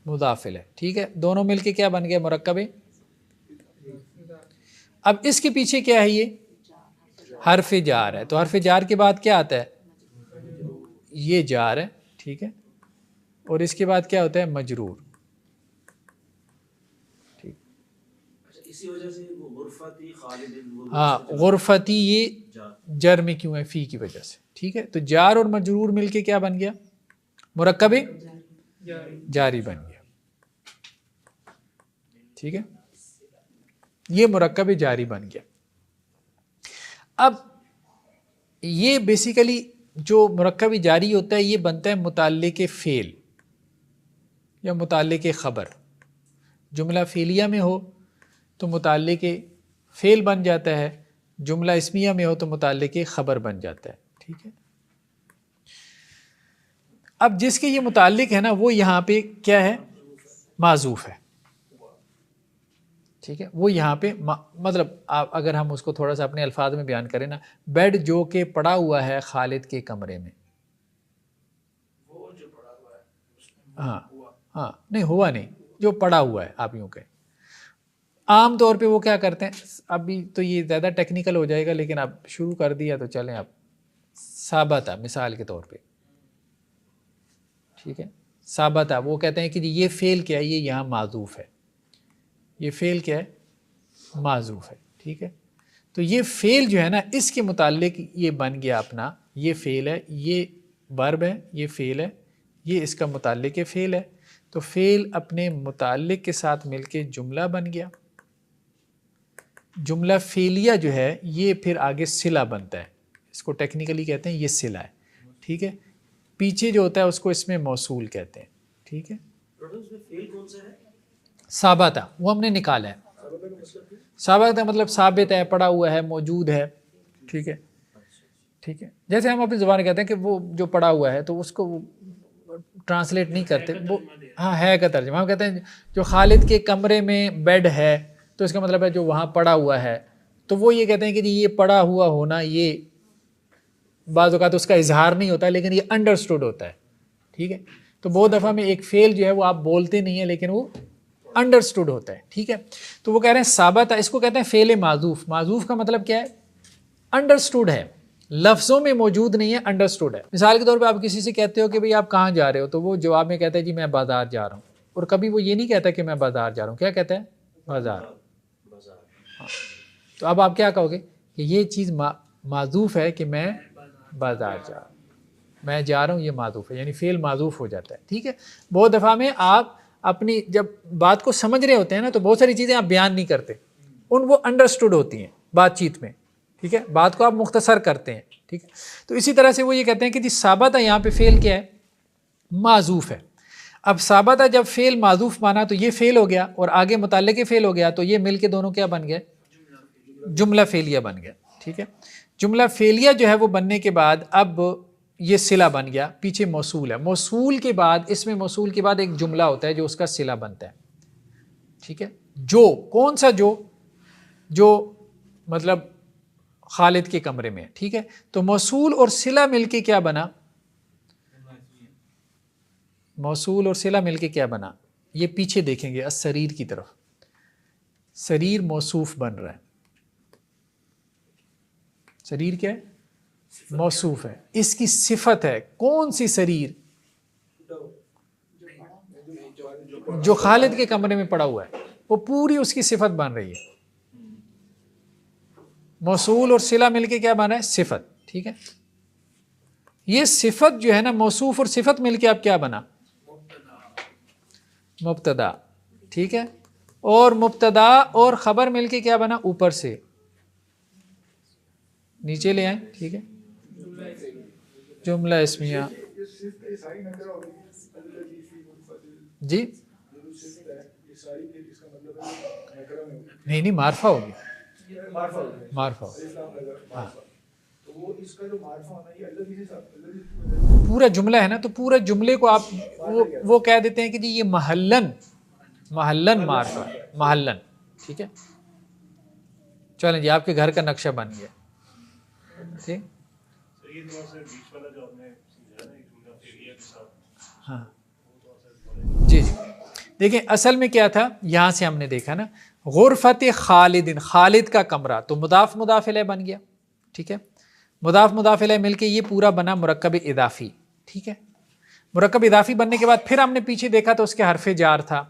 مضافل ہے. ٹھیک ہے, دونوں مل کے کیا بن گیا؟ مرکب. اب اس کے پیچھے کیا ہے؟ یہ حرف جار ہے. تو حرف جار کے بعد کیا آتا ہے؟ یہ جار ہے. ٹھیک ہے, اور اس کے بعد کیا ہوتا ہے؟ مجرور. اسی وجہ سے وہ غرفتی خالد، ہاں غرفتی یہ جر میں کیوں ہے؟ فی کی وجہ سے، ٹھیک ہے. تو جار اور مجرور مل کے کیا بن گیا؟ مرکب جاری بن گیا، ٹھیک ہے. یہ مرکب جاری بن گیا. اب یہ بیسیکلی جو مرکب جاری ہوتا ہے یہ بنتا ہے متعلق فعل یا متعلق خبر. جملہ فعلیہ میں ہو تو متعلق فعل بن جاتا ہے، جملہ اسمیہ میں ہو تو متعلق خبر بن جاتا ہے، ٹھیک ہے. اب جس کے یہ متعلق ہے نا وہ یہاں پہ کیا ہے؟ معذوف ہے، ٹھیک ہے. وہ یہاں پہ مطلب اگر ہم اس کو تھوڑا سا اپنے الفاظ میں بیان کریں نا، بیڈ جو کہ پڑا ہوا ہے خالد کے کمرے میں. ہاں ہاں نہیں ہوا نہیں، جو پڑا ہوا ہے آپ یوں کہیں. عام طور پہ وہ کیا کرتے ہیں، ابھی تو یہ زیادہ ٹیکنیکل ہو جائے گا لیکن اب شروع کر دیا تو چلیں. اب ثابتہ مثال کے طور پہ، ٹھیک ہے، ثابتہ وہ کہتے ہیں کہ یہ فعل کیا ہے؟ یہ یہاں معذوف ہے. یہ فعل کیا ہے؟ معذوف ہے، ٹھیک ہے. تو یہ فعل جو ہے نا اس کے متعلق یہ بن گیا اپنا، یہ فعل ہے، یہ ورب ہے، یہ فعل ہے، یہ اس کا متعلق فعل ہے. تو فعل اپنے متعلق کے ساتھ مل کے جملہ بن گیا. جملہ فعلیہ جو ہے یہ پھر آگے صلہ بنتا ہے، اس کو ٹیکنیکلی کہتے ہیں یہ صلہ ہے، ٹھیک ہے. پیچھے جو ہوتا ہے اس کو اس میں موصول کہتے ہیں، ٹھیک ہے. ثابتہ وہ ہم نے نکالا ہے. ثابتہ مطلب ثابت ہے، پڑا ہوا ہے، موجود ہے، ٹھیک ہے، ٹھیک ہے. جیسے ہم اپنی زبان کہتے ہیں کہ وہ جو پڑا ہوا ہے تو اس کو ٹرانسلیٹ نہیں کرتے، وہ ہاں ہے کا ترجمہ. ہم کہتے ہیں جو خالد کے کمرے میں بیڈ ہے تو اس کا مطلب ہے جو وہاں پڑا ہوا ہے. تو وہ یہ کہتے ہیں کہ یہ پڑا ہوا ہونا یہ بعض اوقات اس کا اظہار نہیں ہوتا لیکن یہ انڈرسٹوڈ ہوتا ہے، ٹھیک ہے. تو بہت دفعہ میں ایک فعل جو ہے وہ آپ بولتے نہیں ہیں لیکن وہ انڈرسٹوڈ ہوتا ہے، ٹھیک ہے. تو وہ کہہ رہے ہیں ثابت ہے، اس کو کہتے ہیں فعل معذوف. معذوف کا مطلب کیا ہے؟ انڈرسٹوڈ ہے، لفظوں میں موجود نہیں ہے، انڈرسٹوڈ ہے. مثال کے طور پہ آپ کسی سے کہتے ہو کہ بھئی آپ کہاں جا رہے ہو، تو وہ جواب میں کہتا ہے جی میں بازار جا رہا ہوں. اور کبھی وہ یہ نہیں کہتا کہ میں بازار جا رہا ہوں، کیا کہتا ہے؟ بازار. تو اب آپ کیا کہو گے کہ یہ چیز معذوف ہے کہ میں بازار جا رہا ہوں، میں جا رہا ہوں، یہ معذوف ہے، یعنی فعل معذوف ہو جاتا ہے، ٹھیک ہے. بہت دفعہ میں آپ اپنی جب بات کو سمجھ رہے ہوتے ہیں نا تو بہت ساری چیزیں آپ بیان نہیں کرتے، وہ انڈرسٹوڈ ہوتی ہیں بات چیت میں، ٹھیک ہے. بات کو آپ مختصر کرتے ہیں، ٹھیک ہے. تو اسی طرح سے وہ یہ کہتے ہیں کہ جی ثابت ہے، یہاں پہ فعل کیا ہے؟ معذوف ہے. اب ثابت ہے جب فعل معذوف مانا تو یہ فعل ہو گیا اور آگے متعلق فعل ہو گیا، تو یہ مل کے دونوں کیا بن گئے؟ جملہ فعلیہ بن گیا، ٹھیک ہے. جملہ فعلیہ جو ہے وہ بننے کے بعد اب یہ صلہ بن گیا. پیچھے موصول ہے، موصول کے بعد اس میں موصول کے بعد ایک جملہ ہوتا ہے جو اس کا صلہ بنتا ہے، ٹھیک ہے. جو کون سا جو مطلب خالد کے کمرے میں، ٹھیک ہے. تو موصول اور صلہ مل کے کیا بنا؟ موصول اور صلہ مل کے کیا بنا؟ یہ پیچھے دیکھیں گے السریر کی طرف. سریر موصوف بن رہا ہے. سریر کیا ہے؟ موصوف ہے. اس کی صفت ہے کون سی؟ سریر جو خالد کے کمرے میں پڑا ہوا ہے، وہ پوری اس کی صفت بن رہی ہے. موصول اور صلہ مل کے کیا بنا ہے؟ صفت، ٹھیک ہے. یہ صفت جو ہے نا، موصوف اور صفت مل کے اب کیا بنا؟ مبتدا، ٹھیک ہے. اور مبتدا اور خبر مل کے کیا بنا؟ اوپر سے نیچے لے آئیں، ٹھیک ہے. جملہ اسمیہ جی نہیں معرفہ ہوگی، معرفہ ہاں. پورا جملہ ہے نا، تو پورا جملے کو آپ وہ کہہ دیتے ہیں کہ جی یہ محلن معرفہ، محلن، ٹھیک ہے. چلیں جی آپ کے گھر کا نقشہ بن گیا، ٹھیک. ہاں جی جی دیکھیں اصل میں کیا تھا، یہاں سے ہم نے دیکھا نا غرفت خالد، خالد کا کمرہ، تو مضاف مضاف الیہ بن گیا، ٹھیک ہے. مضاف مضاف الیہ مل کے یہ پورا بنا مرکب اضافی، ٹھیک ہے. مرکب اضافی بننے کے بعد پھر ہم نے پیچھے دیکھا تو اس کے حرف جار تھا،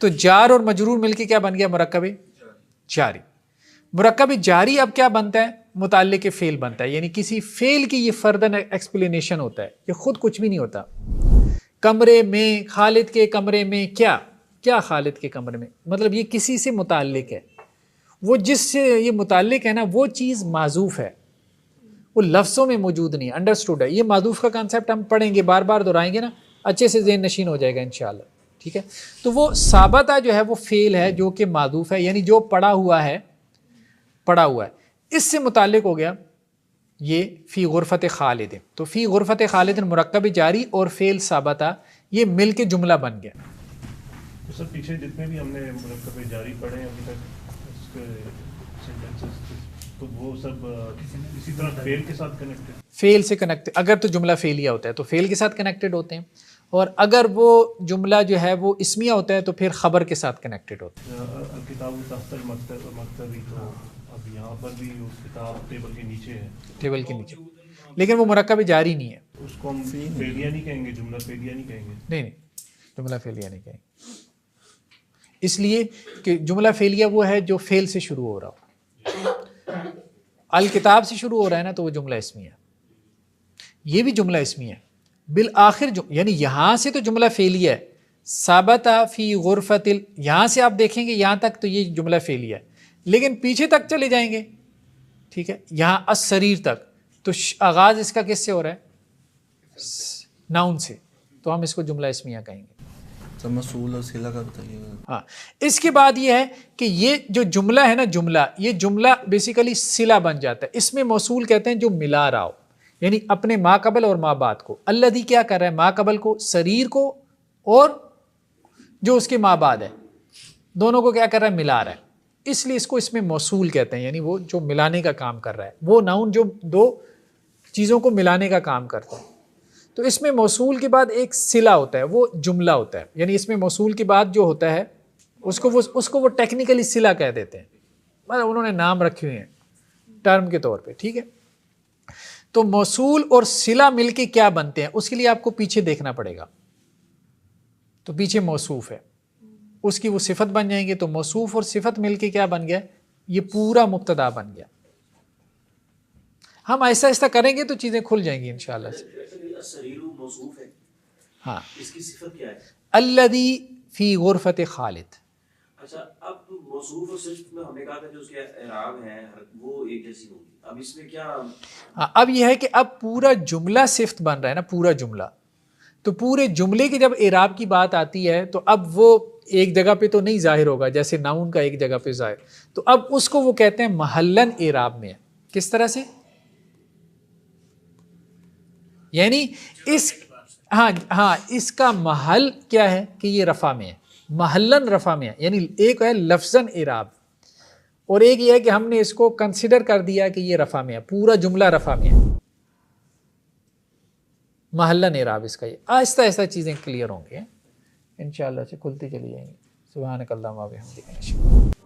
تو جار اور مجرور مل کے کیا بن گیا؟ مرکب جاری. مرکب جاری اب کیا بنتا ہے؟ متعلق فعل بنتا ہے، یعنی کسی فعل کی یہ فردن ایکسپلینیشن ہوتا ہے، یہ خود کچھ بھی نہیں ہوتا. کمرے میں، خالد کے کمرے میں، کیا خالد کے کمرے میں، مطلب یہ کسی سے متعلق ہے، وہ جس سے یہ متعلق ہے نا وہ چیز معذوف ہے، وہ لفظوں میں موجود نہیں ہے، انڈرسٹوڈ ہے. یہ معذوف کا کانسیپٹ ہم پڑھیں گے، بار بار دہرائیں گے نا، اچھے سے ذہن نشین ہو جائے گا انشاءاللہ. ٹھیک ہے، تو وہ ثابتہ جو ہے وہ فعل ہے جو کہ معذوف ہے، یعنی جو پڑا ہوا ہے، اس سے متعلق ہو گیا یہ فی غرفت خالد. تو فی غرفت خالد مرکب جاری اور فعل ثابتہ یہ مل کے جملہ بن گیا. تو سر پیچھے جتنے بھی ہم نے مرکب جاری پڑھے ہیں ابھی تک تو وہ سب اسی طرح فعل کے ساتھ کنیکٹڈ، فعل سے کنیکٹڈ. اگر تو جملہ فعلیہ ہوتا ہے تو فعل کے ساتھ کنیکٹڈ ہوتے ہیں، اور اگر وہ جملہ جو ہے وہ اسمیہ ہوتا ہے تو پھر خبر کے ساتھ کنیکٹڈ ہوتا ہے. الکتاب تحت المکتبی، تو اب یہاں پر بھی اس کتاب ٹیبل کے نیچے ہے، ٹیبل کے نیچے، لیکن وہ مرکب جاری نہیں ہے. اس کو ہم فعلیہ نہیں کہیں گے، جملہ فعلیہ نہیں کہیں گے. نہیں، جملہ فعلیہ نہیں کہیں گے، اس لیے کہ جملہ فعلیہ وہ ہے جو فعل سے شروع ہو رہا ہو. الکتاب سے شروع ہو رہا ہے نا تو وہ جملہ اسمیہ ہے، یہ بھی جملہ اسمیہ ہے. بالآخر یعنی یہاں سے تو جملہ فعلیہ ہے، ثابتہ فی غرفت یہاں سے آپ دیکھیں گے یہاں تک تو یہ جملہ فعلیہ ہے، لیکن پیچھے تک چلے جائیں گے، ٹھیک ہے، یہاں السریر تک تو آغاز اس کا کس سے ہو رہا ہے؟ ناؤن سے، تو ہم اس کو جملہ اسمیہ کہیں گے. مسئول اور صلہ کا بتائیے. ہاں، اس کے بعد یہ ہے کہ یہ جو جملہ ہے نا، یہ جملہ بیسیکلی صلہ بن جاتا ہے. اس میں موصول کہتے ہیں جو ملا رہا ہو، یعنی اپنے ما قبل اور ما بعد کو. الذی کیا کر رہا ہے؟ ما قبل کو، سریر کو، اور جو اس کے ما بعد ہے، دونوں کو کیا کر رہا ہے؟ ملا رہا ہے. اس لیے اس کو اس میں موصول کہتے ہیں، یعنی وہ جو ملانے کا کام کر رہا ہے، وہ ناؤن جو دو چیزوں کو ملانے کا کام کرتا ہے. تو اس میں موصول کے بعد ایک صلہ ہوتا ہے، وہ جملہ ہوتا ہے. یعنی اس میں موصول کے بعد جو ہوتا ہے اس کو وہ ٹیکنیکلی صلہ کہہ دیتے ہیں، مطلب انہوں نے نام رکھے ہوئے ہیں ٹرم کے طور پہ. ٹھیک ہے، تو موصول اور صلہ مل کے کیا بنتے ہیں، اس کے لیے آپ کو پیچھے دیکھنا پڑے گا. تو پیچھے موصوف ہے، اس کی وہ صفت بن جائیں گے، تو موصوف اور صفت مل کے کیا بن گیا؟ یہ پورا مبتدا بن گیا. ہم ایسا ایسا کریں گے تو چیزیں کھل جائیں گی انشاءاللہ سے. موصوف ہے، ہاں، اس کی صفت کیا ہے؟ الذی فی غرفت خالد. اچھا، اب موصوف اور صفت میں ہم نے کہا تھا جو اس کے اعراب ہے وہ ایک جیسی ہوگی. اب اس میں کیا؟ ہاں، اب یہ ہے کہ اب پورا جملہ صفت بن رہا ہے نا، پورا جملہ. تو پورے جملے کی جب اعراب کی بات آتی ہے تو اب وہ ایک جگہ پہ تو نہیں ظاہر ہوگا جیسے ناؤن کا ایک جگہ پہ ظاہر. تو اب اس کو وہ کہتے ہیں محلن اعراب میں. کس طرح سے؟ یعنی اس کا محل کیا ہے کہ یہ رفع میں ہے، محلن رفع میں ہے. یعنی ایک ہے لفظاً اعراب، اور ایک یہ ہے کہ ہم نے اس کو کنسیڈر کر دیا کہ یہ رفع میں ہے، پورا جملہ رفع میں ہے. محلن اعراب اس کا یہ. آہستہ آہستہ چیزیں کلیئر ہوں گے انشاءاللہ سے، کھلتی چلی جائیں گی. سبحانک اللہم و بحمدک.